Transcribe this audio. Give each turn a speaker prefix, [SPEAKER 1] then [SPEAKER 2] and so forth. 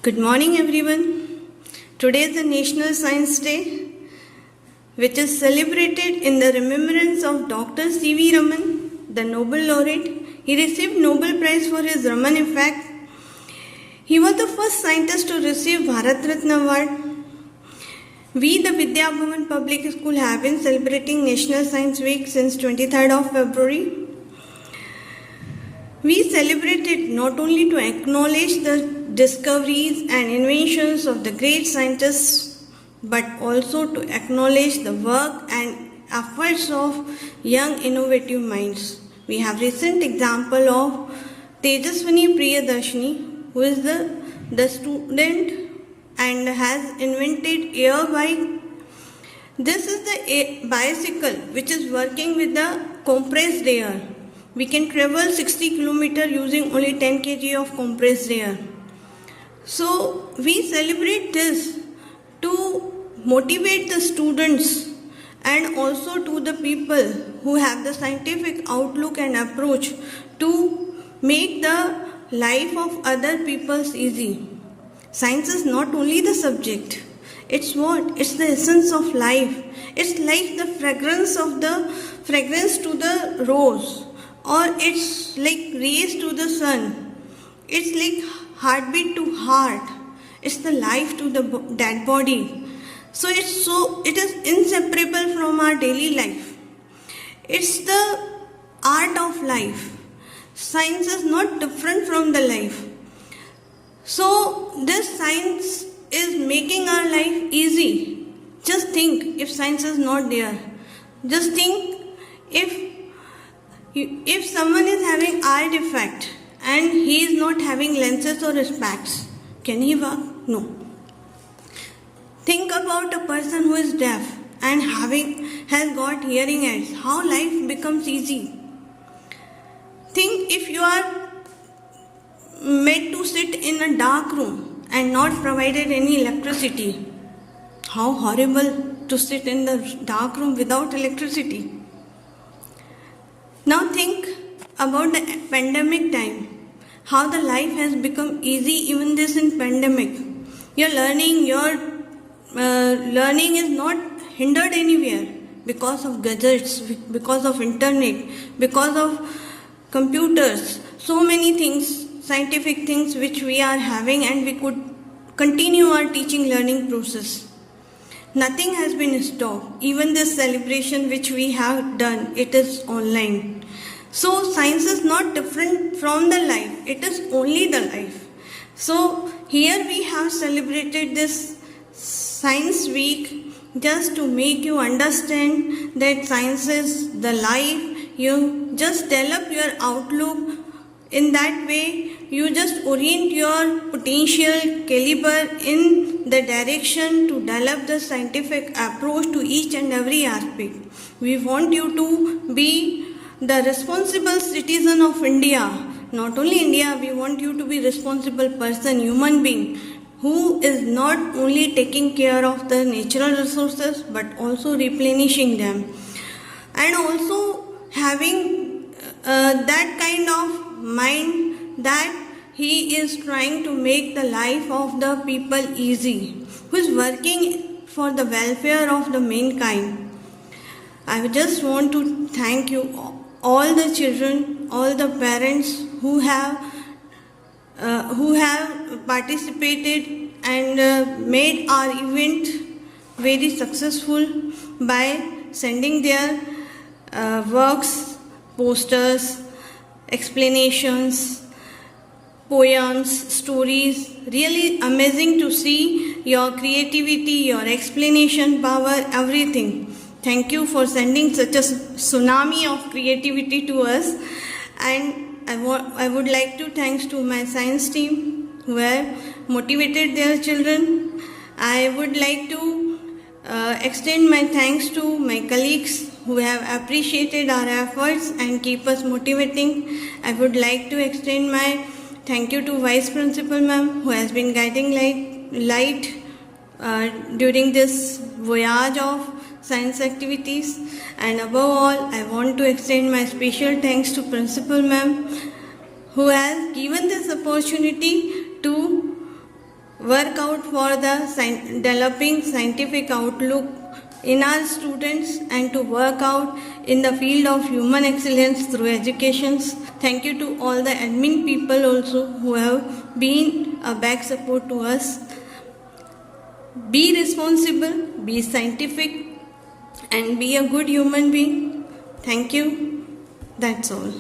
[SPEAKER 1] Good morning, everyone. Today is the National Science Day, which is celebrated in the remembrance of Dr. C.V. Raman, the Nobel laureate. He received Nobel Prize for his Raman effect. He was the first scientist to receive Bharat Ratna Award. We, the Vidya Bhavan Public School, have been celebrating National Science Week since 23rd of February. We celebrate it not only to acknowledge the discoveries and inventions of the great scientists, but also to acknowledge the work and efforts of young innovative minds. We have recent example of Tejaswini Priyadarshini, who is the student and has invented air bike. This is the bicycle which is working with the compressed air. We can travel 60 km using only 10 kg of compressed air. So we celebrate this to motivate the students and also to the people who have the scientific outlook and approach to make the life of other people easy. Science is not only the subject. It's what? It's the essence of life. It's like the fragrance to the rose, or it's like rays to the sun. It's like heartbeat to heart. It's the life to the dead body. So it is inseparable from our daily life. It's the art of life. Science is not different from the life. So this science is making our life easy. Just think if science is not there. Just think if someone is having eye defect and he is not having lenses or specs, can he walk? No. Think about a person who is deaf and has got hearing aids. How life becomes easy. Think if you are made to sit in a dark room and not provided any electricity. How horrible to sit in the dark room without electricity. Now think about the pandemic time. How the life has become easy even this in pandemic. Your learning is not hindered anywhere because of gadgets, because of internet, because of computers. So many things, scientific things which we are having, and we could continue our teaching learning process. Nothing has been stopped. Even this celebration which we have done, it is online. So science is not different from the life. It is only the life. So here we have celebrated this Science Week just to make you understand that science is the life. You just develop your outlook. In that way, you just orient your potential caliber in the direction to develop the scientific approach to each and every aspect. We want you to be the responsible citizen of India. Not only India, we want you to be responsible person, human being, who is not only taking care of the natural resources but also replenishing them, and also having that kind of mind that he is trying to make the life of the people easy, who is working for the welfare of the mankind. I just want to thank you, all the children, all the parents who have participated and made our event very successful by sending their works, posters, explanations, poems, stories. Really amazing to see your creativity, your explanation power, everything. Thank you for sending such a tsunami of creativity to us. And I would like to thanks to my science team who have motivated their children. I would like to extend my thanks to my colleagues who have appreciated our efforts and keep us motivating. I would like to extend my thank you to Vice Principal Ma'am, who has been guiding light during this voyage of science activities. And above all, I want to extend my special thanks to Principal Ma'am, who has given this opportunity to work out for the developing scientific outlook in our students and to work out in the field of human excellence through education. Thank you to all the admin people also who have been a back support to us. Be responsible, be scientific, and be a good human being. Thank you. That's all.